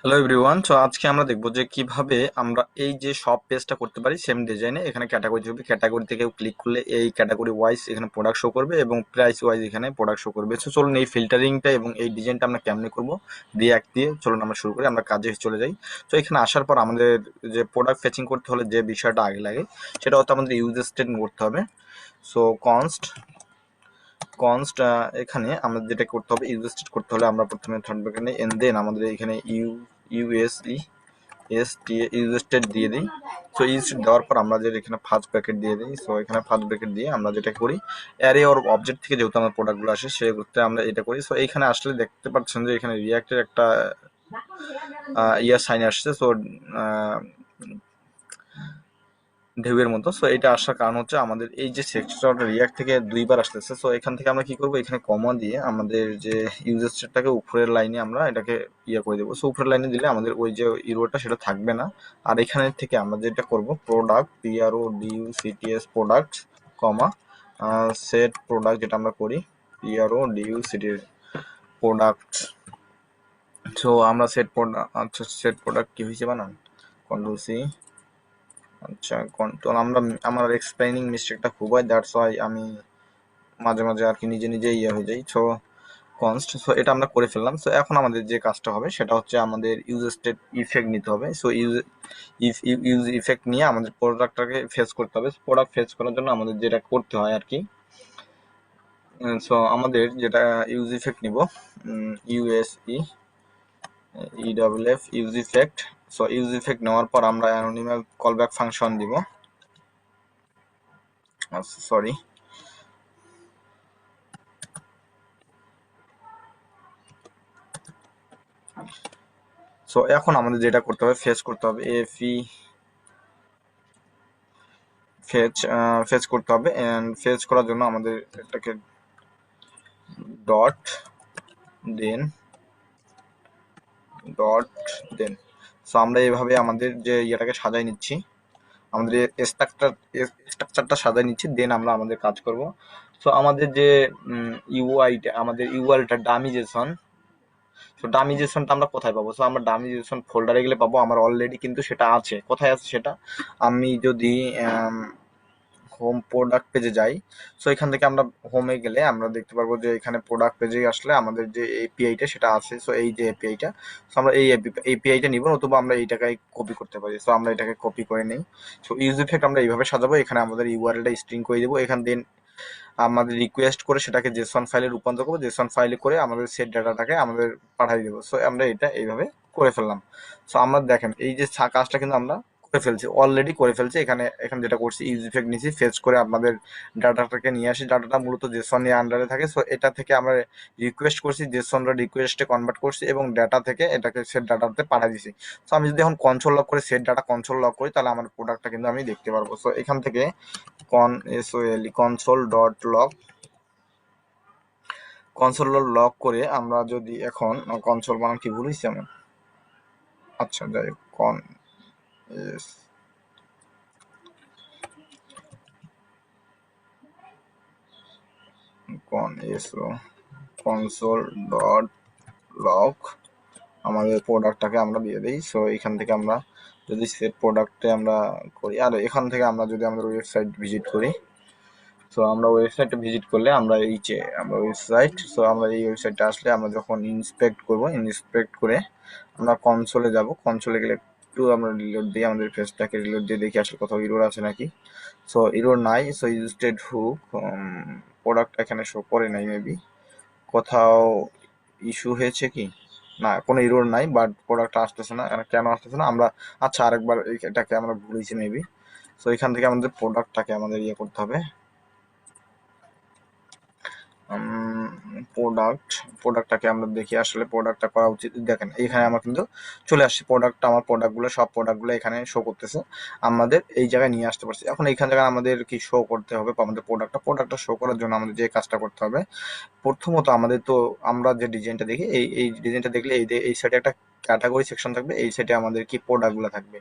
Hello everyone, তো আজকে আমরা দেখবো যে কিভাবে আমরা এই যে সব পেজটা করতে পারি সেম ডিজাইনে। এখানে ক্যাটাগরি থাকবে, ক্যাটাগরি থেকে ক্লিক করলে এই ক্যাটাগরি ওয়াইজ এখানে প্রোডাক্ট শো করবে এবং প্রাইস ওয়াইজ এখানে প্রোডাক্ট শো করবে। তো চলুন এই ফিল্টারিংটা এবং এই ডিজাইনটা আমরা কেমনে করবো রিয়াক্ট দিয়ে চলুন আমরা শুরু করি, আমরা কাজে চলে যাই। তো এখানে আসার পর আমাদের যে প্রোডাক্ট ফেচিং করতে হলে যে বিষয়টা আগে লাগে সেটা হচ্ছে আমাদের ইউজার স্টেটমেন্ট করতে হবে। সো কনস্ট এখানে আমাদের যেটা করতে হবে, ইউএসটি করতে হলে আমরা প্রথমে থার্ড ব্র্যাকেটে এন্ড দেন আমাদের এখানে ইউএসই এসটি ইউএসটেড দিয়ে দিই। সো ইউএসটেড দেওয়ার পর আমরা যে এখানে ফার্স্ট ব্র্যাকেট দিয়ে দিই। সো এখানে ফার্স্ট ব্র্যাকেট দিয়ে আমরা যেটা করি, অ্যারে ওর অবজেক্ট থেকে যেহেতু আমার প্রোডাক্টগুলো আসে সেগুলোতে আমরা এটা করি। সো এইখানে আসলে দেখতে পাচ্ছেন যে এখানে রিয়াক্টের একটা ইয়ার সাইন আসছে। সো ঢেউয়ের মতো। সো এটা আসার কারণ হচ্ছে আমাদের এই যে সেকশনটা রিয়াক্ট থেকে দুইবার আসতেছে। সো এখান থেকে আমরা কি করব, এখানে কমা দিয়ে আমাদের যে ইউজার স্টেটটাকে উপরের লাইনে আমরা এটাকে ইয়ে করে দেবো। সো উপরের লাইনে দিলে আমাদের ওই যে ইরোটা সেটা থাকবে না। আর এখানে থেকে আমরা যেটা করব, প্রোডাক্ট PRODUCTS প্রোডাক্ট কমা সেট প্রোডাক্ট, যেটা আমরা করি PRODUCT প্রোডাক্ট। সো আমরা সেট প্রোডাক্ট, আচ্ছা সেট প্রোডাক্ট কি হয়েছে বানান, কন্ট্রোল সি। আচ্ছা কন্ট্রোল, আমার এক্সপ্লেইনিং মিস্টেকটা খুব হয়, দ্যাটস ওয়াই আমি মাঝে মাঝে আর কি নিজে নিজে ইয়ে হয়ে যাই। সো কনস্ট, সো এটা আমরা করে ফেললাম। সো এখন আমাদের যে কাজটা হবে সেটা হচ্ছে আমাদের ইউজ স্টেট ইফেক্ট নিতে হবে। সো ইউজ ইফেক্ট নিয়ে আমাদের প্রোডাক্টটাকে ফেস করতে হবে। প্রোডাক্ট ফেস করার জন্য আমাদের যেটা করতে হয় আর কি, সো আমাদের যেটা ইউজ ইফেক্ট নিব, USE EWF use effect. So use effect নেওয়ার পর আমরা অ্যানোনিমাল কলব্যাক ফাংশন দিব। সরি, সো এখন আমাদের যেটা করতে হবে, ফেচ করতে হবে, এফি ফেচ করতে হবে। এন্ড ফেচ করার জন্য আমাদের এটাকে ডট দেন ডট দেন। সো আমরা এইভাবে আমাদের যে ইয়েটাকে সাজাই নিচ্ছি, আমাদের স্ট্রাকচারটা সাজাই নিচ্ছি, দেন আমরা আমাদের কাজ করব। সো আমাদের যে ইউআইটা, আমাদের ইউআরটা ডামিজেশন। তো ডামিজেশনটা আমরা কোথায় পাবো? সো আমরা ডামিজেশন ফোল্ডারে গেলে পাবো, আমার অলরেডি কিন্তু সেটা আছে। কোথায় আছে সেটা? আমি যদি হোম প্রোডাক্ট পেজে যাই, সো এখান থেকে আমরা হোমে গেলে আমরা দেখতে পারবো যে এখানে প্রোডাক্ট পেজে আসলে আমাদের যে এপিআইটা সেটা আছে। সো এই যে এপিআইটা, সো আমরা এই এপিআইটা নিব, নতুবা আমরা এইটাকে কপি করতে পারি। সো আমরা এটাকে কপি করে নিই। সো ইউজ ইফেক্ট আমরা এইভাবে সাজাবো, এখানে আমাদের ইউআরএলটা স্ট্রিং করে দেবো, এখান দেন আমাদের রিকোয়েস্ট করে সেটাকে জেসন ফাইলে রূপান্তর করবো, জেসন ফাইলে করে আমাদের সেট ডাটাটাকে আমাদের পাঠিয়ে দেবো। সো আমরা এটা এইভাবে করে ফেললাম। সো আমরা দেখেন এই যে কাজটা কিন্তু আমরা করে ফেলছি, অলরেডি করে ফেলছি। এখানে এখানে যেটা করছি, ইউজ ইফেক্ট নিয়েছি, ফেচ করে আমাদের ডাটাটাকে নিয়ে আসি। ডাটাটা মূলত জেসন এর আন্ডারে থাকে। সো এটা থেকে আমরা রিকোয়েস্ট করছি, জেসন রিকোয়েস্টে কনভার্ট করছি এবং ডাটা থেকে এটাকে সেট ডাটাতে পাঠিয়ে দিছি। সো আমি যদি এখন কনসোল লক করে সেট ডাটা কনসোল লক করি, তাহলে আমার প্রোডাক্টটা কিন্তু আমি দেখতে পারবো। সো এখান থেকে console dot lock, console lock করে আমরা যদি এখন কনসোল বানান কি ভুল হয়েছে আমার, আচ্ছা যাই হোক, এস কনসোল ডট লক আমাদের প্রোডাক্টটাকে আমরা দিয়ে দিই। সো এখান থেকে আমরা যদি সেট প্রোডাক্টে আমরা করি, আর এখান থেকে আমরা যদি আমাদের ওয়েবসাইট ভিজিট করি, সো আমরা ওয়েবসাইটে ভিজিট করলে আমরা এই যে আমরা ওয়েবসাইট, সো আমরা এই ওয়েবসাইটে আসলে আমরা যখন ইন্সপেক্ট করব, ইন্সপেক্ট করে আমরা কনসোলে যাব। কনসোলে গেলে একটু আমরা রিলোড দিই, আমাদের পেজটাকে রিলোড দিয়ে দেখি আসলে কোথাও ইরোর আছে নাকি। সো ইরোর নাই। সো ইউজটেড হুক প্রোডাক্ট এখানে শো করে নাই, মেবি কোথাও ইস্যু হয়েছে কি, না কোনো ইরোর নাই, বাট প্রোডাক্ট আসতেছে না। কেন আসতেছে না আমরা, আচ্ছা আরেকবার এটাকে আমরা ভুলেছি মেবি। সো এখান থেকে আমাদের প্রোডাক্টটাকে আমাদের ইয়ে করতে হবে, প্রোডাক্টটাকে আমরা দেখি আসলে প্রোডাক্টটা করা উচিত। দেখেন এখানে আমার কিন্তু চলে আসছে প্রোডাক্টটা, আমার প্রোডাক্টগুলো সব প্রোডাক্টগুলো এখানে শো করতেছে, আমাদের এই জায়গায় নিয়ে আসতে পারছি। এখন এইখান থেকে আমাদের কি শো করতে হবে, আমাদের প্রোডাক্টটা শো করার জন্য আমাদের যে কাজটা করতে হবে, প্রথমত আমাদের তো আমরা যে ডিজাইনটা দেখি, এই ডিজাইনটা দেখলে এই সাইডে একটা ক্যাটাগরি সেকশন থাকবে, এই সাইডে আমাদের কি প্রোডাক্টগুলো থাকবে।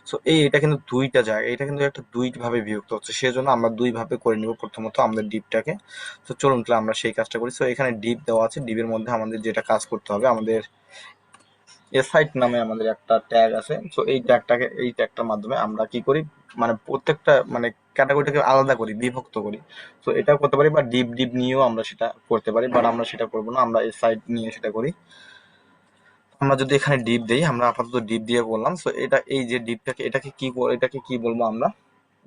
সো এটা কিন্তু দুইটা জায়গা, এটা কিন্তু একটা দুই ভাবে বিভক্ত হচ্ছে, সেজন্য আমরা দুই ভাবে করে নিব প্রথমত আমাদের ডিপটাকে। তো চলুন তাহলে আমরা সেই কাজটা করি। সো এখানে ডিপ দেওয়া আছে, ডিপের মধ্যে আমাদের যেটা কাজ করতে হবে, আমাদের এসাইট নামে আমাদের একটা ট্যাগ আছে। সো এই ট্যাগটার মাধ্যমে আমরা কি করি, মানে প্রত্যেকটা মানে ক্যাটাগরিটাকে আলাদা করি, বিভক্ত করি। সো এটাও করতে পারি, বা ডিপ ডিপ নিয়েও আমরা সেটা করতে পারি, বাট আমরা সেটা করবো না, আমরা এসাইট নিয়ে সেটা করি। আমরা যদি এখানে ডিপ দেই, আমরা আপাতত ডিপ দিয়ে বললাম। সো এটা এই যে ডিপটাকে, এটাকে কি বলবো আমরা,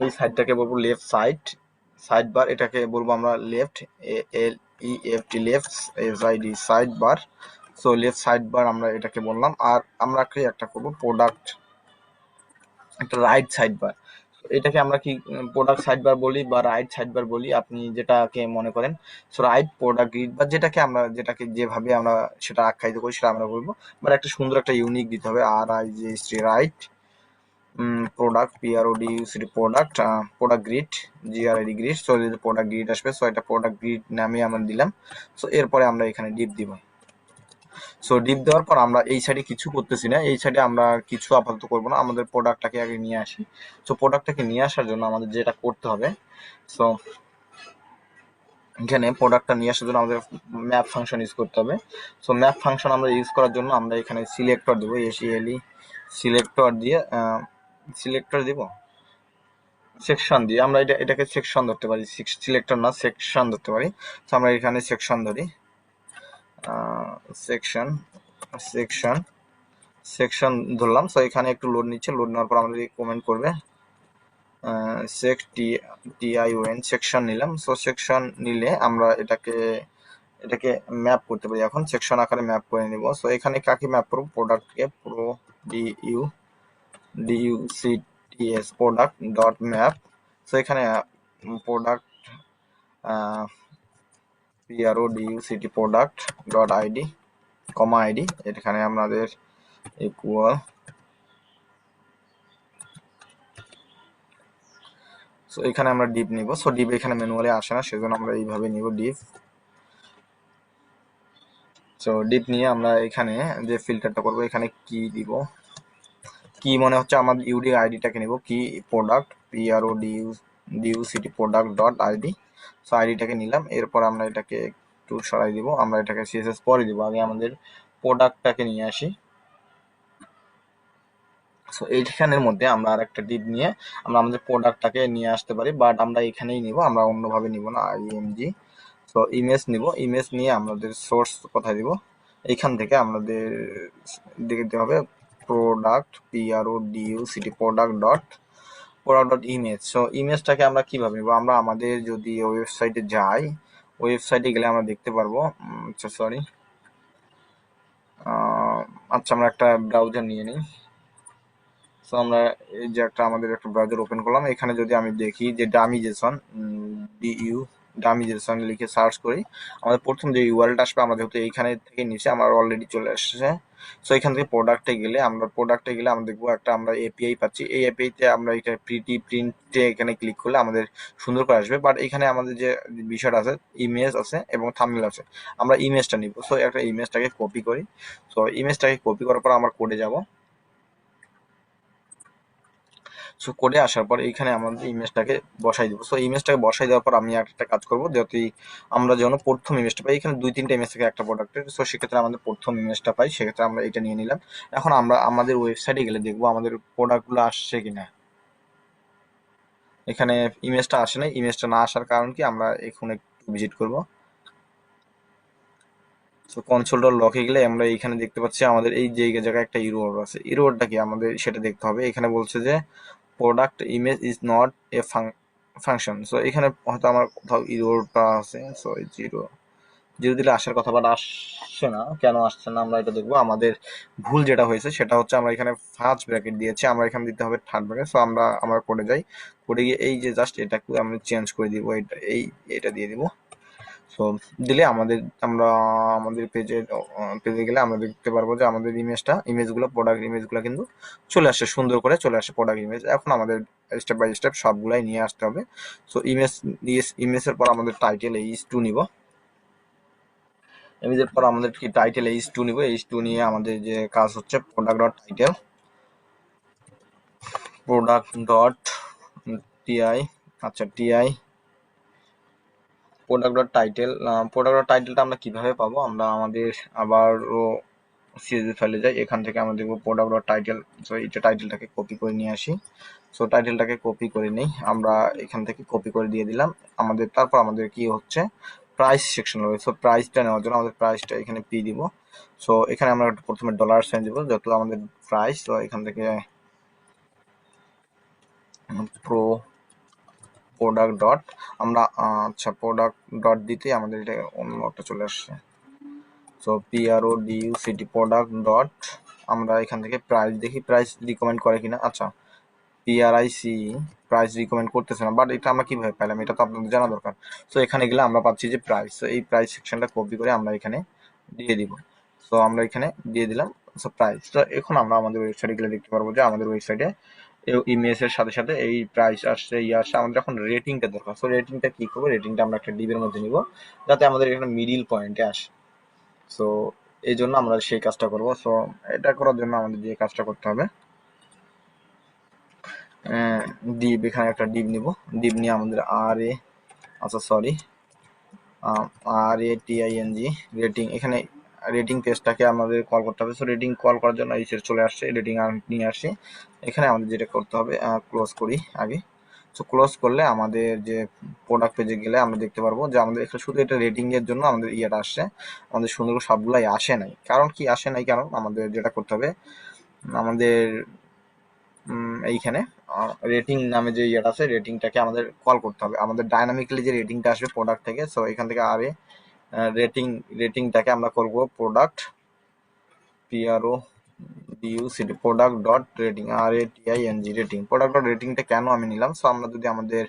এই সাইডটাকে বলবো লেফট সাইড, সাইড বার। এটাকে বলবো আমরা left, LEFT, left SID, side bar. So left side bar আমরা এটাকে বললাম। আর আমরা একটা করবো প্রোডাক্ট, একটা রাইট সাইড বার। এটাকে আমরা কি প্রোডাক্ট সাইড বার বলি বা রাইট সাইড বার বলি, আপনি যেটাকে মনে করেন। সো রাইট প্রোডাক্ট গ্রিড, বা যেটাকে যেভাবে আমরা সেটা আখ্যায়িত করি সেটা আমরা বলবো। বাট একটা সুন্দর একটা ইউনিক দিতে হবে, RIGHT, right product, PRODUCT, product, product grid, GRID, grid. So যদি প্রোডাক্ট গ্রিড আসবে, সো এটা প্রোডাক্ট গ্রিড নামে আমরা দিলাম। সো এরপরে আমরা এখানে ডিপ দিব। সো ডিপ দেওয়ার পর আমরা এই সাইডে কিছু করতেছি না, এই সাইডে আমরা কিছু আপাতত করবো না, আমাদের প্রোডাক্টটাকে আগে নিয়ে আসি। সো প্রোডাক্টটাকে নিয়ে আসার জন্য আমাদের যেটা করতে হবে, সো এখানে প্রোডাক্টটা নিয়ে আসার জন্য আমাদের ম্যাপ ফাংশন ইউজ করতে হবে। সো ম্যাপ ফাংশন আমরা ইউজ করার জন্য আমরা এখানে সিলেক্টর দেবো, SELE, সিলেক্টর দিয়ে সিলেক্টর দিব, সেকশন দিয়ে আমরা এটাকে সেকশন ধরতে পারি, সিলেক্টর না সেকশন ধরতে পারি। তো আমরা এখানে সেকশন ধরি, সেকশন সেকশন সেকশন ধরলাম। সো এখানে একটু লোড নিচ্ছে, লোড নেওয়ার পর আমাদের কমেন্ট করবে সেক TION, সেকশন নিলাম। সো সেকশন নিলে আমরা এটাকে ম্যাপ করতে পারি, এখন সেকশন আকারে ম্যাপ করে নিব। সো এখানে কাকে ম্যাপ করবো, প্রোডাক্টকে, DUCTS, product dot map. So এখানে product PRODUCT, product dot ID, comma ID, এখানে আমাদের ইকুয়াল। সো এখানে আমরা ডিপ নিব। সো ডিপ এখানে ম্যানুয়ালি আসে না, সেজন্য আমরা এইভাবে নিব ডিপ। সো ডিপ নিয়ে আমরা এখানে যে ফিল্টারটা করবো, এখানে কি দিব, কি মনে হচ্ছে আমাদের ইউডি আইডিটাকে নিব, কি product PRODUCT, product dot ID। So আইডিটাকে নিলাম, এরপর আমরা এটাকে একটু সরাই দিব, আমরা এটাকে CSS পরে দিব, আগে আমাদের প্রোডাক্টটাকে নিয়ে আসি। সো এইখানের মধ্যে আমরা আর একটা ডিপ নিয়ে আমরা আমাদের প্রোডাক্টটাকে নিয়ে আসতে পারি, বাট আমরা এখানেই নিব, আমরা অন্যভাবে নিব না, IMG। সো ইমেজ নিব, ইমেজ নিয়ে আমাদের সোর্স কোথায় দিব, এইখান থেকে আমাদের দিতে হবে product PRODUCT, product dot image. So ইমেজটাকে আমরা কিভাবে নিব, আমরা আমাদের যদি ওয়েবসাইটে যাই, ওয়েবসাইটে গেলে আমরা দেখতে পারবো, সরি, আচ্ছা আমরা একটা ব্রাউজার নিয়ে নিই। সো আমরা এই যে আমাদের একটা ব্রাউজার ওপেন করলাম, এখানে যদি আমি দেখি যে ডামি জেসন লিখে সার্চ করি, আমাদের প্রথম যে ইউআরএলটা আসবে, আমরা যেহেতু এইখানে থেকে নিচে আমার অলরেডি চলে আসছে। সো এখান থেকে প্রোডাক্টে গেলে আমরা দেখবো আমরা এপিআই পাচ্ছি। এই এপিআইতে আমরা এখানে প্রিন্টে এখানে ক্লিক করলে আমাদের সুন্দর করে আসবে, বাট এখানে আমাদের যে বিষয়টা আছে, ইমেজ আছে এবং থাম্বনেল আছে, আমরা ইমেজটা নিব। সো একটা ইমেজটাকে কপি করি। সো ইমেজটাকে কপি করার পর আমরা কোডে যাব। সো কোডে আসার পর এইখানে আমাদের ইমেজটাকে বসাই দিব। সো ইমেজটাকে বসাই দেওয়ার পর আমি একটা কাজ করবো, যাতে আমরা যেন প্রথম ইমেজটা পাই, এখানে 2-3টা ইমেজ থেকে একটা প্রোডাক্টের। সো সেক্ষেত্রে আমাদের প্রথম ইমেজটা পাই, সেক্ষেত্রে আমরা এটা নিয়ে নিলাম। এখন আমরা আমাদের ওয়েবসাইটে গেলে দেখবো আমাদের প্রোডাক্টগুলো আসছে কিনা। এখানে ইমেজটা আসে না, ইমেজটা না আসার কারণ কি, আমরা এখন একটু ভিজিট করবো। সো কনসোল লকে গেলে আমরা এইখানে দেখতে পাচ্ছি আমাদের এই জায়গায় একটা ইরোর আছে। ইরোরটা কি আমাদের সেটা দেখতে হবে। এখানে বলছে যে product image is not a function. So এখানে হয়তো আমার কোথাও ইরোরটা আছে। সো জিরো জিরো দিলে আসার কথা, বাট আসছে না, কেন আসছে না আমরা এটা দেখবো। আমাদের ভুল যেটা হয়েছে সেটা হচ্ছে আমরা এখানে ফার্স্ট ব্র্যাকেট দিয়েছি, আমরা এখানে দিতে হবে থার্ড ব্র্যাকেট। সো আমরা কোডে যাই, কোডে গিয়ে এই যে জাস্ট এটাকে আমরা চেঞ্জ করে দিব, এটা দিয়ে দিব। সো দিলে আমরা আমাদের পেজে গেলে আমরা দেখতে পারবো যে আমাদের ইমেজগুলো, প্রোডাক্ট ইমেজগুলো কিন্তু চলে আসে, সুন্দর করে চলে আসে প্রোডাক্ট ইমেজ। এখন আমাদের স্টেপ বাই স্টেপ সবগুলাই নিয়ে আসতে হবে। সো ইমেজের পর আমাদের টাইটেল H2 নিব। ইমেজের পর আমাদের কি টাইটেল H2 নিব। H2 নিয়ে আমাদের যে কাজ হচ্ছে product dot title, product dot TI, আচ্ছা টিআই প্রোডাক্ট ডট টাইটেলটা আমরা কিভাবে পাবো, আমরা আমাদের আবারও সিএসভি ফাইলে যাই, এখান থেকে আমরা দেখবো প্রোডাক্ট ডট টাইটেল। সো এইটা টাইটেলটাকে কপি করে নিয়ে আসি। সো টাইটেলটাকে কপি করে নিই আমরা, এখান থেকে কপি করে দিয়ে দিলাম আমাদের। তারপর আমাদের কি হচ্ছে, প্রাইস সেকশন রয়েছে। সো প্রাইসটা নেওয়ার জন্য আমাদের প্রাইসটা এখানে পি দিব। সো এখানে আমরা প্রথমে ডলার সাইন দিব যত আমাদের প্রাইস। তো এখান থেকে প্রো প্রোডাক্ট ডট আমরা আচ্ছা প্রোডাক্ট ডট দিতে আমাদের এটা অন্য একটা চলে আসছে। সো PRODUCT প্রোডাক্ট ডট আমরা এখান থেকে প্রাইস দেখি, প্রাইস রিকমেন্ড করে কিনা। আচ্ছা PRIC প্রাইস রিকমেন্ড করতেছে না, বাট এটা আমরা কিভাবে পেলাম, এটা তো আপনাদের জানা দরকার। সো এখানে গেলে আমরা পাচ্ছি যে প্রাইস। সো এই প্রাইস সেকশনটা কপি করে আমরা এখানে দিয়ে দিব। সো আমরা এখানে দিয়ে দিলাম সো প্রাইস। তো এখন আমরা আমাদের ওয়েবসাইটে গেলে দেখতে পারবো যে আমাদের ওয়েবসাইটে ইমেজের সাথে সাথে এই প্রাইস আসছে, আসছে। আমাদের এখন রেটিংটা দরকার। সো রেটিংটা কি করবো, রেটিংটা আমরা একটা ডিবের মধ্যে নিব যাতে আমাদের এখানে মিডিল পয়েন্টে আসে। সো এই জন্য আমরা সেই কাজটা করব। সো এটা করার জন্য আমাদের যে কাজটা করতে হবে, ডিপ, এখানে একটা ডিপ নিব। ডিপ নিয়ে আমাদের RATING রেটিং, এখানে রেটিং পেজটাকে আমাদের কল করতে হবে। সো রেটিং কল করার জন্য এই চলে আসছে, রেটিং নিয়ে আসি। এখানে আমাদের যেটা করতে হবে, ক্লোজ করি আগে। সো ক্লোজ করলে আমাদের যে প্রোডাক্ট পেজে গেলে আমরা দেখতে পারবো যে আমাদের এখানে শুধু এটা রেটিং এর জন্য আমাদের ইয়েটা আসছে, আমাদের সুন্দর সবগুলাই আসে নাই। কারণ কি আসে নাই, কারণ আমাদের যেটা করতে হবে, আমাদের এইখানে রেটিং নামে যে ইয়েটা আছে, রেটিংটাকে আমাদের কল করতে হবে। আমাদের ডাইনামিক্যালি যে রেটিংটা আসবে প্রোডাক্ট থেকে, সো এখান থেকে রেটিংটাকে আমরা করবো product PRODUCT product dot rating RATING rating. Product dot রেটিংটা কেন আমি নিলাম, সো আমরা যদি আমাদের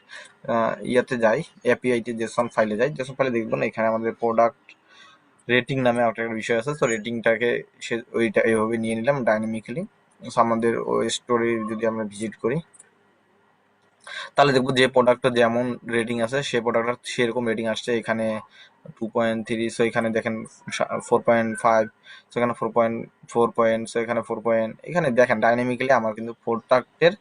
ইয়াতে যাই, এপিআইতে জেসন ফাইলে যাই, জেসন ফাইলে দেখবো না এখানে আমাদের প্রোডাক্ট রেটিং নামে একটা বিষয় আছে। তো রেটিংটাকে ওইটা এইভাবে নিয়ে নিলাম ডাইনামিক্যালি। আমাদের ওই স্টোরে যদি আমরা ভিজিট করি তাহলে দেখবো যে প্রোডাক্টটা যেমন রেটিং আছে সেই প্রোডাক্টটা সেরকম রেটিং আসছে। এখানে 2.3, সো এখানে দেখেন 4.5, সেখানে 4.4, সো এখানে 4. এখানে দেখেন ডাইনামিক্যালি আমার কিন্তু প্রোডাক্টের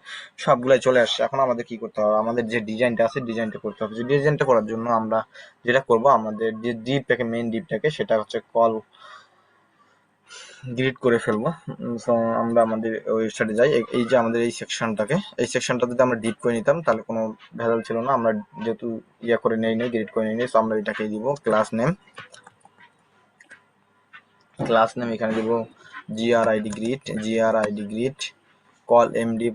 সবগুলাই চলে আসছে। এখন আমাদের কি করতে হবে, আমাদের যে ডিজাইনটা আছে ডিজাইনটা করতে হবে। যে ডিজাইনটা করার জন্য আমরা যেটা করব, আমাদের যে ডিপটাকে মেইন ডিপটাকে সেটা হচ্ছে কল ডিলিট করে ফেলবো। সো আমরা আমাদের ওয়েবসাইটে যাই, এই যে আমাদের এই সেকশনটাকে, এই সেকশনটা যদি আমরা ডিলিট করে নিতাম তাহলে কোনো ভেজাল ছিল না। আমরা যেহেতু ইয়ে করে নেই ডিলিট করে নেই, সো আমরা এটাকে দিব ক্লাস নেম। এখানে দিব GRID গ্রিড কল এমডি।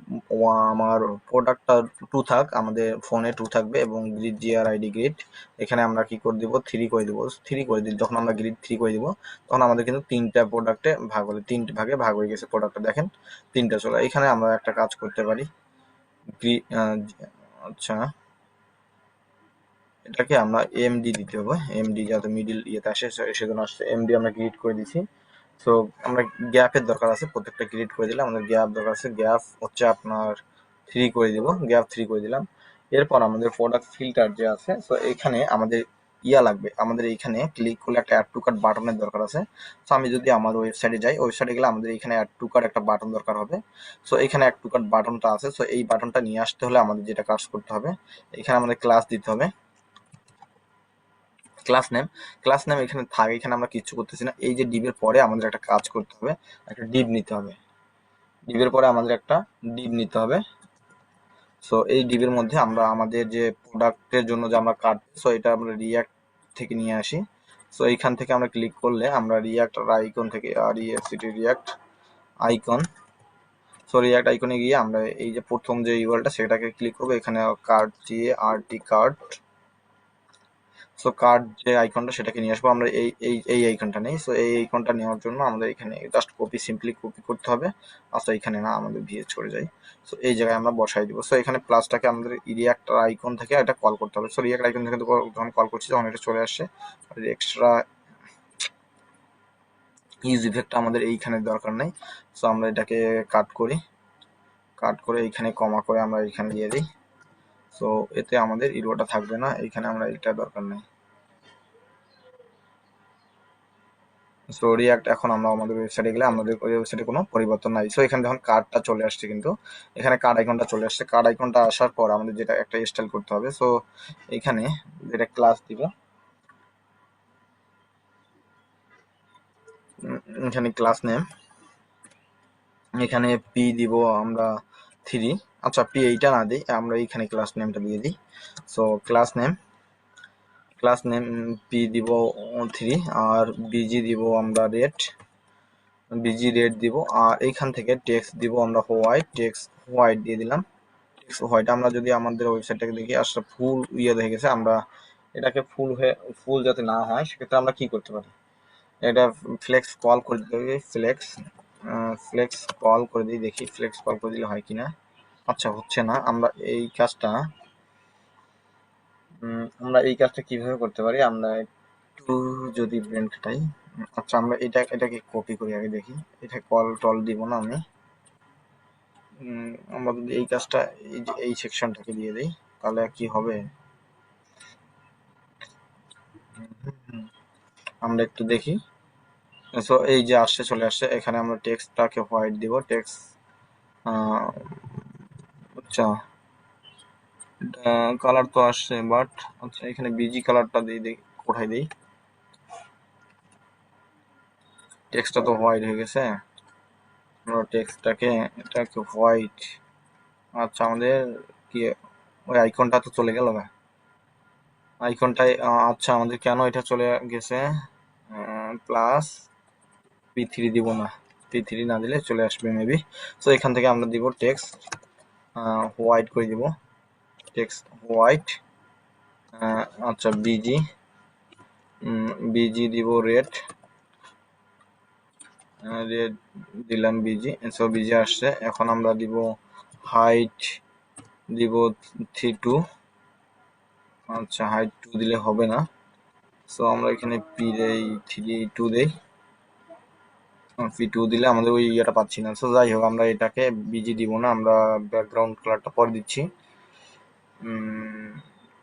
আমার প্রোডাক্টটা 2 থাক, আমাদের ফোনে 2 থাকবে এবং গ্রিড GRID গ্রিড এখানে আমরা কি করে দিব, 3 করে দিব। 3 করে দিই, যখন আমরা গ্রিড 3 করে দিব তখন আমাদের কিন্তু 3টা প্রোডাক্টে ভাগ হলে 3টে ভাগে ভাগ হয়ে গেছে প্রোডাক্টটা, দেখেন 3টা চলে। এখানে আমরা একটা কাজ করতে পারি, আচ্ছা এটাকে আমরা এমডি দিতে হবে, এমডি যাতে মিডিল ইয়েতে আসে সেজন্য আসছে এমডি আমরা ক্রিয়েট করে দিছি। সো আমরা গ্যাপের দরকার আছে, প্রত্যেকটা ক্রিয়েট করে দিলাম। আমাদের গ্যাপ দরকার আছে, গ্যাপ হচ্ছে আপনার 3 করে দিব, গ্যাপ 3 করে দিলাম। এরপর আমাদের প্রোডাক্ট ফিল্টার যে আছে, সো এখানে আমাদের ইয়া লাগবে, আমাদের এইখানে ক্লিক করলে একটা অ্যাড টু কার্ট বাটনের দরকার আছে। সো আমি যদি আমার ওয়েবসাইটে যাই, ওয়েবসাইটে গেলে আমাদের এখানে অ্যাড টু কার্ট একটা বাটন দরকার হবে। সো এখানে অ্যাড টু কার্ট বাটনটা আছে, সো এই বাটনটা নিয়ে আসতে হলে আমাদের যেটা কাজ করতে হবে, এখানে আমাদের ক্লাস দিতে হবে। ক্লাস নেম এখানে থাকে, এখানে আমরা কিচ্ছু করতেছি না। এই যে ডিবের পরে আমাদের একটা কাজ করতে হবে, একটা ডিব নিতে হবে। ডিবের পরে আমাদের একটা ডিব নিতে হবে। সো এই ডিবের মধ্যে আমরা আমাদের যে প্রোডাক্টের জন্য যে আমরা কাটবো, সো এটা আমরা রিয়াক্ট থেকে নিয়ে আসি। সো এইখান থেকে আমরা ক্লিক করলে আমরা রিয়াক্ট আইকন থেকে রিয়াক্ট আইকন, সো রিয়াক্ট আইকনে গিয়ে আমরা এই যে প্রথম যে ইউআরএলটা সেটাকে ক্লিক করবো, এখানে কার্ড দিয়ে আরটি কার্ড। সো কার্ড যে আইকনটা সেটাকে নিয়ে আসবো আমরা, এই আইকনটা নেই। সো এই আইকনটা নেওয়ার জন্য আমাদের এখানে জাস্ট সিম্পলি কপি করতে হবে। আচ্ছা এখানে না, আমাদের ভিএস চলে যায়। সো এই জায়গায় আমরা বসাই দিব। সো এখানে প্লাসটাকে আমাদের রিয়াক্ট আইকন থেকে এটা কল করতে হবে। সো রিয়াক্ট আইকন থেকে যখন কল করছি তখন এটা চলে আসছে। এক্সট্রা ইউজ ইফেক্ট আমাদের এইখানে দরকার নেই। সো আমরা এটাকে কাট করে এইখানে কমা করে আমরা এইখানে দিয়ে দিই। সো এতে আমাদের ইরোটা থাকবে না, এইখানে আমরা এটা দরকার নেই। সো রিয়াক্ট এখন আমরা আমাদের ওয়েবসাইটে গেলে আমাদের ওয়েবসাইটে কোনো পরিবর্তন নাই। সো এখানে যখন কার্ডটা চলে আসছে, কিন্তু এখানে কার্ড আইকনটা চলে আসছে। কার্ড আইকনটা আসার পর আমাদের যেটা একটা স্টাইল করতে হবে। সো এখানে যেটা ক্লাস দিব, এখানে ক্লাস নেম, এখানে পি দিব আমরা 3। আচ্ছা পি এইটা না দিই, আমরা এইখানে ক্লাস নেমটা দিয়ে দিই। সো ক্লাস নেম পি দিব 3, আর বিজি দিব আমরা রেট, বিজি রেট দিব, আর এইখান থেকে টেক্সট দিব আমরা হোয়াইট, টেক্সট হোয়াইট দিয়ে দিলাম। টেক্সট হোয়াইট আমরা যদি আমাদের ওয়েবসাইটটাকে দেখি আসলে ফুল হয়ে গেছে, আমরা এটাকে ফুল যাতে না হয় সেক্ষেত্রে আমরা কি করতে পারি, এটা ফ্লেক্স কল করে দিতে হবে। ফ্লেক্স কল করে দিই, দেখি ফ্লেক্স কল করে দিলে হয় কিনা। আচ্ছা হচ্ছে না। আমরা এই কাজটা কিভাবে করতে পারি, আমরা একটু যদি ব্রেন খাটাই। আচ্ছা আমরা এটাকে কপি করি আগে দেখি, এটা কল টল দিব না আমি। আমরা যদি এই কাজটা এই সেকশনটাকে দিয়ে দিই তাহলে কি হবে, আমরা একটু দেখি। সো এই যে আসছে, চলে আসছে। এখানে আমরা টেক্সটটাকে হোয়াইট দিব, টেক্সট আচ্ছা কালার তো আসছে, বাট আচ্ছা এখানে বিজি কালারটা দিই, কোথায় দিই, টেক্সটটা তো হোয়াইট হয়ে গেছে, আমরা এটাকে হোয়াইট। আচ্ছা আমাদের কি ওই আইকনটা তো চলে গেল গা, আইকনটাই আচ্ছা আমাদের কেন এটা চলে গেছে, প্লাস P3 দিব না, P3 না দিলে চলে আসবে মেবি। সো এখান থেকে আমরা দিব টেক্সট হোয়াইট করে দিব, টেক্সট হোয়াইট। আচ্ছা বিজি দিব রেড, রেড দিলাম বিজি। সো বিজি আসছে। এখন আমরা দিব হাইট দিব 3:2। আচ্ছা হাইট 2 দিলে হবে না, সো আমরা এখানে পি দেই 3:2 দেই, P2 দিলে আমাদের ওই ইয়েটা পাচ্ছি না। সো যাই হোক আমরা এটাকে বিজি দিব না, আমরা ব্যাকগ্রাউন্ড কালারটা পরে দিচ্ছি।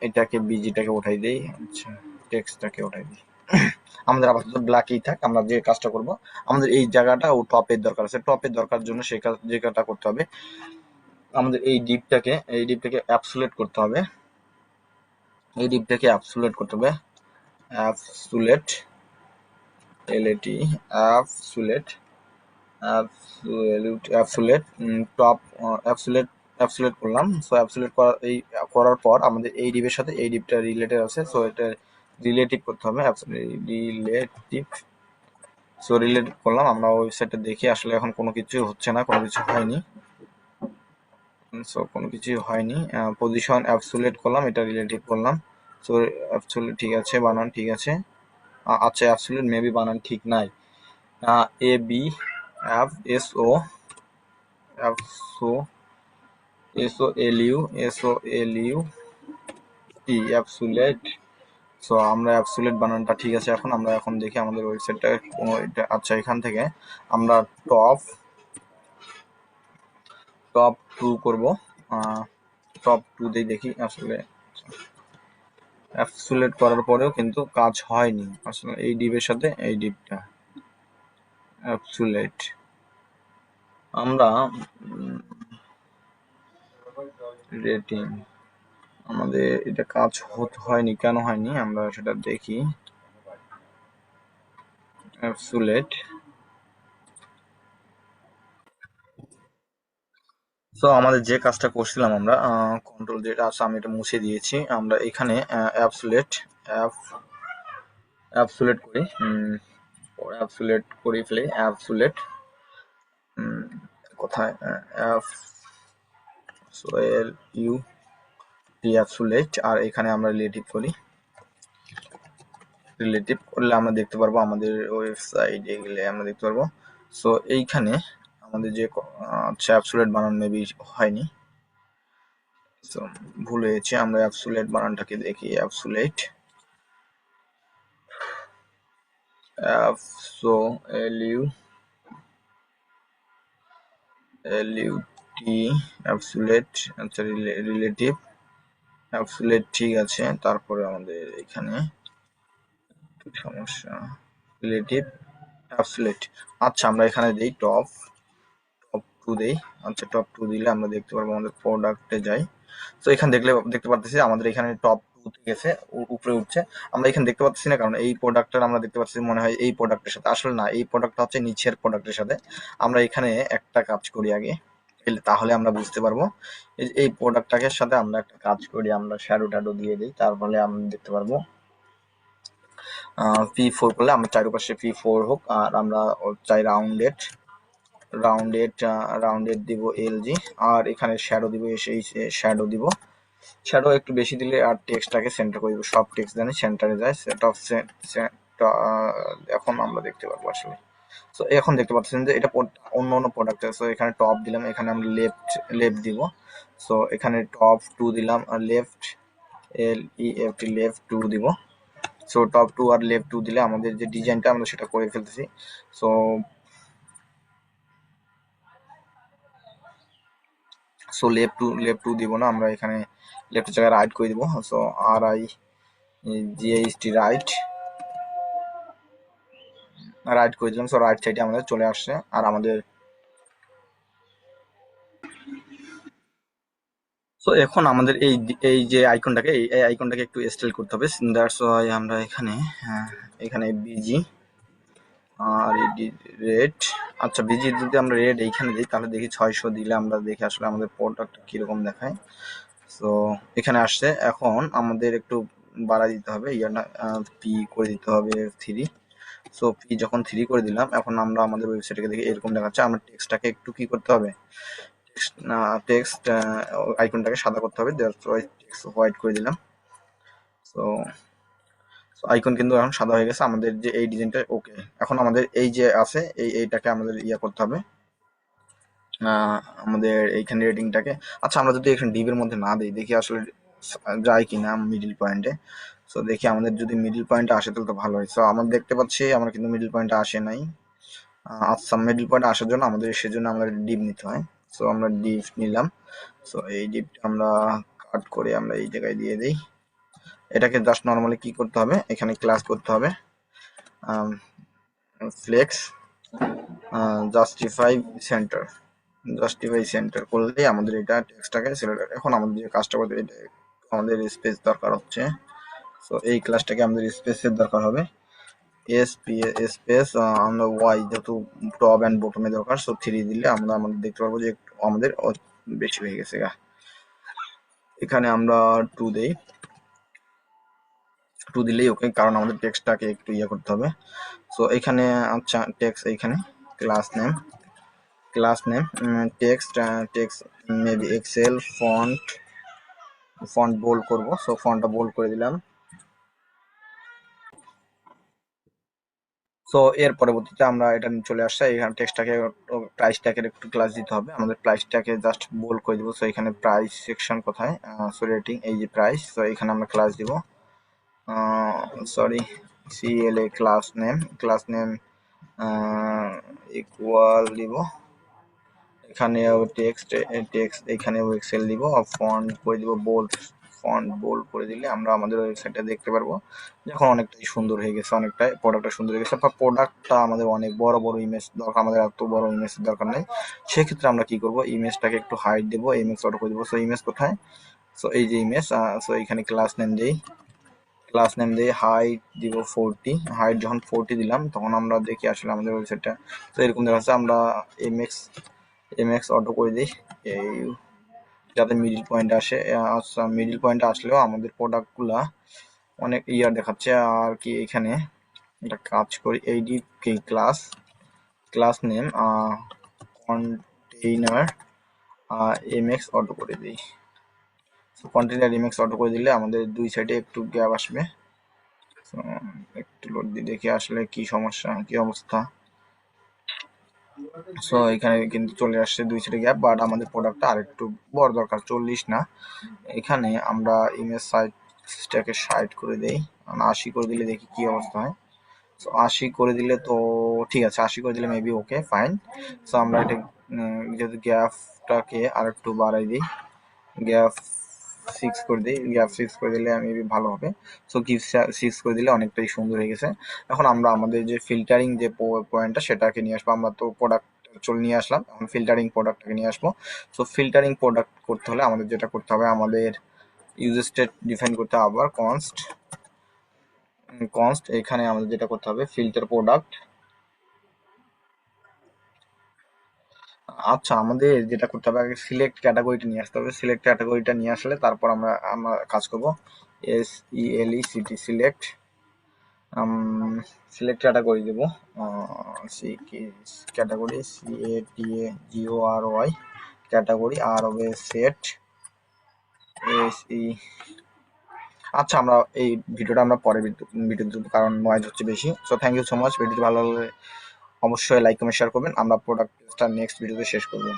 এটাকে বিজিটাকে উঠাই দেই, আচ্ছা টেক্সটটাকে উঠাই দিই। আমাদের আপাতত ব্ল্যাকই থাক। আমরা যে কাজটা করব, আমাদের এই জায়গাটা ও টপের দরকার আছে, টপের দরকার জন্য সে কাজ যে কাজটা করতে হবে, আমাদের এই ডিপটাকে অ্যাবসুলেট করতে হবে, absolute LAT absolute absolute top absolute করলাম। সো অ্যাবসুলেট করার পর আমাদের এই ডিপের সাথে এই ডিপটা রিলেটেড আছে, সো এটা রিলেটিভ করতে হবে, রিলেটিভ। সো রিলেটিভ করলাম। আমরা ওয়েবসাইটটা দেখি, আসলে এখন কোনো কিছু হচ্ছে না, কোনো কিছু হয়নি। সো কোনো কিছুই হয়নি। পজিশন অ্যাবসুলেট করলাম, এটা রিলেটিভ করলাম। সো অ্যাবসুলেট ঠিক আছে, বানান ঠিক আছে। আচ্ছা অ্যাবসুলেট মেবি বানান ঠিক নাই, A B F S O S O L U T absolute. So আমরা অ্যাবসুলেট বানানটা ঠিক আছে। এখন আমরা দেখি আমাদের ওয়েবসাইটটা কোনো আচ্ছা এখান থেকে আমরা টপ 2 করব, টপ 2 দিয়ে দেখি। আসলে অ্যাবসুলেট করার পরেও কিন্তু কাজ হয়নি, আসলে এই ডিপের সাথে এই ডিপটা অ্যাবসুলেট। আমরা রেটিং, আমাদের এটা কাজ হয়নি, কেন হয়নি আমরা সেটা দেখি। অ্যাবসুলেট। সো আমাদের যে কাজটা করছিলাম আমরা কন্ট্রোল যেটা আছে আমি এটা মুছে দিয়েছি। আমরা এখানে অ্যাবসুলেট করি, ফেলি অ্যাবসুলেট কোথায়, ইউ টি অ্যাবসুলেট। আর এখানে আমরা রিলেটিভ করি, রিলেটিভ করলে আমরা দেখতে পারবো, আমাদের ওয়েবসাইটে গেলে আমরা দেখতে পারবো। সো এইখানে আমাদের যে আচ্ছা অ্যাবসুলেট বানান মেবি হয়নি, সো ভুল হয়েছে। আমরা অ্যাবসুলেট বানানটাকে দেখি, অ্যাবসুলেট সো এল ইউ টি অ্যাবসুলেট। আচ্ছা রিলেটিভ অ্যাবসুলেট ঠিক আছে। তারপরে আমাদের এখানে সমস্যা, রিলেটিভ অ্যাবসুলেট। আচ্ছা আমরা এখানে দিই টপ 2 দেই। আচ্ছা টপ 2 দিলে আমরা দেখতে পারবো, আমাদের প্রোডাক্টে যাই। তো এখানে দেখতে পারতেছি আমাদের এখানে টপ টুতে গেছে, উপরে উঠছে। আমরা এখানে দেখতে পাচ্ছি না, কারণ এই প্রোডাক্টটা আমরা দেখতে পাচ্ছি মনে হয় এই প্রোডাক্টের সাথে, আসলে না, এই প্রোডাক্টটা হচ্ছে নিচের প্রোডাক্টের সাথে। আমরা এখানে একটা কাজ করি আগে, তাহলে আমরা বুঝতে পারবো। এই প্রোডাক্টটাকে সাথে আমরা একটা কাজ করি, আমরা শ্যাডো ট্যাডো দিয়ে দিই, তারপরে আমরা দেখতে পারবো। P4 করলে আমরা চারপাশে P4 হোক, আর আমরা চাই রাউন্ডেড দিব LG, আর এখানে শ্যাডো দিব, এই শ্যাডো দিব। শ্যাডো একটু বেশি দিলে আর টেক্সটটাকে সেন্টার করে দিব, সব টেক্সট জানি সেন্টারে যায়। সেট অফ এখন আমরা দেখতে পারবো আসলে। সো এখন দেখতে পাচ্ছেন যে এটা অন্য অন্য প্রোডাক্ট। সো এখানে টপ দিলাম, এখানে আমরা লেফট দিব। সো এখানে টপ 2 দিলাম, আর লেফট 2 দিব। সো টপ 2 আর লেফট 2 দিলে আমাদের যে ডিজাইনটা আমরা সেটা করে ফেলতেছি। সো লেফট টু দিব না, আমরা এখানে লেফট জায়গায় রাইট করে দিব। সো RIGHT রাইট করে দিলাম। সো রাইট সাইডে আমাদের চলে আসছে। আর আমাদের সো এখন আমাদের এই যে আইকনটাকে, এই আইকনটাকে একটু স্টাইল করতে হবে। দ্যাটস ওয়াই আমরা এখানে বিজি আর রেড। আচ্ছা, বিজি যদি আমরা রেড এইখানে দিই, তাহলে দেখি 600 দিলে আমরা দেখি আসলে আমাদের প্রোডাক্ট কিরকম দেখায়। সো এখানে আসছে। এখন আমাদের একটু বাড়া দিতে হবে, পি করে দিতে হবে 3। সো পি যখন 3 করে দিলাম, এখন আমরা আমাদের ওয়েবসাইটে দেখি এরকম দেখাচ্ছে। আমরা টেক্সটটাকে একটু কি করতে হবে, টেক্সট আইকনটাকে সাদা করতে হবে। টেক্সট হোয়াইট করে দিলাম। সো আইকন কিন্তু এখন সাদা হয়ে গেছে। আমাদের যে এই ডিজাইনটা ওকে। এখন আমাদের এই যে আছে, এইটাকে আমাদের করতে হবে, আমাদের এইখানে রেটিংটাকে। আচ্ছা, আমরা যদি এখানে ডিভের মধ্যে না দিই, দেখি আসলে যায় কিনা মিডিল পয়েন্টে। সো দেখি আমাদের যদি মিডিল পয়েন্টে আসে তাহলে তো ভালো হয়। সো আমরা দেখতে পাচ্ছি আমরা কিন্তু মিডিল পয়েন্টে আসে নাই। আচ্ছা, মিডিল পয়েন্টে আসার জন্য আমাদের সেজন্য আমাদের ডিপ নিতে হয়। সো আমরা ডিপ নিলাম। সো এই ডিপটা আমরা কাট করে আমরা এই জায়গায় দিয়ে দিই। এটাকে জাস্ট নর্মালি কি করতে হবে, এখানে ক্লাস করতে হবে, ফ্লেক্স জাস্টিফাই সেন্টার করলেই আমাদের এটা টেক্সটটাকে সিলেক্ট। এখন আমাদের যে কাজটা করতে, এটা আমাদের স্পেস দরকার হচ্ছে। সো এই ক্লাসটাকে আমাদের স্পেসের দরকার হবে। স্পেস আমরা ওয়াই যেহেতু টপ অ্যান্ড বটমে দরকার, সো 3 দিলে আমরা আমাদের দেখতে পারবো যে আমাদের বেশি হয়ে গেছে। এখানে আমরা 2 দেই, 2 দিলেই ওকে, কারণ আমাদের টেক্সটটাকে একটু করতে হবে। সো এখানে আচ্ছা টেক্সট, এইখানে class name text maybe Excel font bold করব। সো ফন্টটা বোল্ড করে দিলাম। সো এর পরবর্তীতে আমরা এটা চলে আসছে, এখানে টেক্সটটাকে প্রাইস ট্যাগের একটু ক্লাস দিতে হবে। আমাদের প্রাইসটাকে জাস্ট বোল্ড করে দিব। সো এখানে প্রাইস সেকশন কোথায়, সো রেটিং, এই যে প্রাইস। সো এখানে আমরা ক্লাস দিব, sorry, CLA class name equal দিব। এখানে টেক্সট এখানে এক্সেল দিব, আর ফন্ট করে দিব বোল্ড করে দিলে আমরা আমাদের ওয়েবসাইটটা দেখতে পারবো। এখন অনেকটাই সুন্দর হয়ে গেছে, অনেকটাই প্রোডাক্টটা সুন্দর হয়ে গেছে। বা প্রোডাক্টটা আমাদের অনেক বড় বড় ইমেজ দরকার, আমাদের এত বড় ইমেজের দরকার নেই। সেক্ষেত্রে আমরা কি করব, ইমেজটাকে একটু হাইট দেবো, ইমেজ অটো করে দেবো। সো ইমেজ কোথায়, সো এই যে ইমেজ। সো এখানে ক্লাস নেম দিয়ে হাইট দিব 40। হাইট যখন 40 দিলাম, তখন আমরা দেখি আসলে আমাদের ওয়েবসাইটটা তো এরকম দেখাচ্ছে। আমরা এমএক্স অটো করে দিই, এই যাতে মিডিল পয়েন্ট আসে। আচ্ছা, মিডিল পয়েন্ট আসলেও আমাদের প্রোডাক্টগুলা অনেক দেখাচ্ছে। আর কি এখানে একটা কাজ করি, eighty class name container MX auto করে দিই। কন্টেইনার এমএক্স অটো করে দিলে আমাদের দুই সাইডে একটু গ্যাপ আসবে। একটু লোড দিয়ে দেখি আসলে কি সমস্যা, কি অবস্থা। সো এখানে কিন্তু চলে আসছে দুই সাইডে গ্যাপ, বাট আমাদের প্রোডাক্টটা আর একটু বড় দরকার, 40 না। এখানে আমরা ইমেজ সাইজটাকে 60 করে দেই, 80 করে দিলে দেখি কি অবস্থা হয়। সো 80 করে দিলে তো ঠিক আছে, 80 করে দিলে মেবি ওকে ফাইন। সো আমরা এটা যেহেতু গ্যাপটাকে আর একটু বাড়াই দিই, গ্যাপ 6 করে দিই, গ্যাপ 6 করে দিলে মেবি ভালো হবে। সো গিভ 6 করে দিলে অনেকটাই সুন্দর হয়ে গেছে। এখন আমরা আমাদের যে ফিল্টারিং যে পয়েন্টটা সেটাকে নিয়ে আসবো। আমরা তো প্রোডাক্ট চলে নিয়ে আসলাম, এখন ফিল্টারিং প্রোডাক্টটাকে নিয়ে আসবো। সো ফিল্টারিং প্রোডাক্ট করতে হলে আমাদের যেটা করতে হবে, আমাদের ইউজ স্টেট ডিফাইন করতে আবার কনস্ট এখানে আমাদের যেটা করতে হবে ফিল্টার প্রোডাক্ট। আচ্ছা, আমাদের যেটা করতে হবে আগে সিলেক্ট ক্যাটাগরিটা নিয়ে আসতে হবে। সিলেক্ট ক্যাটাগরিটা নিয়ে আসলে তারপর আমরা আমরা কাজ করব। SELECT সিলেক্ট সিলেক্ট ক্যাটাগরি দেবো। ক্যাটাগরি CATAGORY ক্যাটাগরি আর হবে সেট SE। আচ্ছা, আমরা এই ভিডিওটা আমরা পরে ভিডিও দেবো কারণ নয়েজ হচ্ছে বেশি। So thank you so much. ভিডিওটি ভালো লাগলে অবশ্যই লাইক কমেন্ট শেয়ার করবেন। আমরা প্রোডাক্টটা নেক্সট ভিডিওতে শেষ করবো।